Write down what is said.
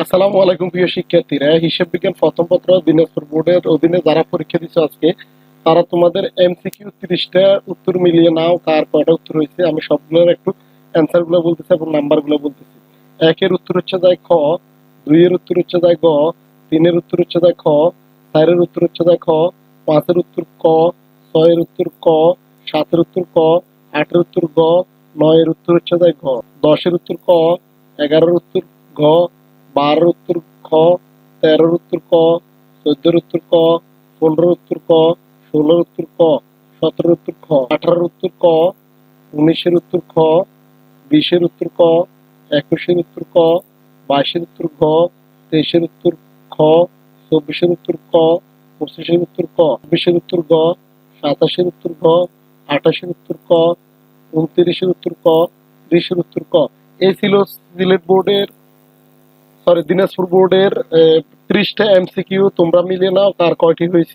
আসসালামু আলাইকুম প্রিয় শিক্ষার্থীরা, হিসাব বিজ্ঞান প্রথম পত্র দিনাজপুর বোর্ডের অধীনে যারা পরীক্ষা দিচ্ছে আজকে, তারা তোমাদের এমসিকিউ 30টা উত্তর মিলিয়ে নাও কার কয়টা উত্তর হয়েছে। আমি সবগুলোর একটু অ্যান্সার গুলো বলতেছি এবং নাম্বার গুলো বলতেছি। একের উত্তর হচ্ছে যায় খ, দুইয়ের উত্তর হচ্ছে যায় গ, তিনের উত্তর হচ্ছে যায় খ, চারের উত্তর হচ্ছে যায় খ, পাঁচের উত্তর ক, ছয়ের উত্তর ক, সাতের উত্তর ক, আটের উত্তর গ, নয়ের উত্তর হচ্ছে যায় ঘ, দশের উত্তর ক, এগারোর উত্তর ঘ, 12 উত্তর খ, 13 উত্তর ক, 14 উত্তর ক, 15 উত্তর ক, 16 উত্তর ক, 17 উত্তর খ, 18 উত্তর ক, 19 উত্তর খ, 20 উত্তর ক, 21 উত্তর ক, 22 উত্তর ঘ, 23 উত্তর খ, 24 উত্তর ক, 25 উত্তর ক, 26 উত্তর গ, 27 উত্তর ঘ, 28 উত্তর ক, 29 উত্তর ক, 30 উত্তর ক। এই ছিল সিলেট বোর্ডের, সরি দিনাজপুর বোর্ডের 30টা এমসিকিউ। তোমরা মিলিয়ে নাও কার কয়টি হয়েছে।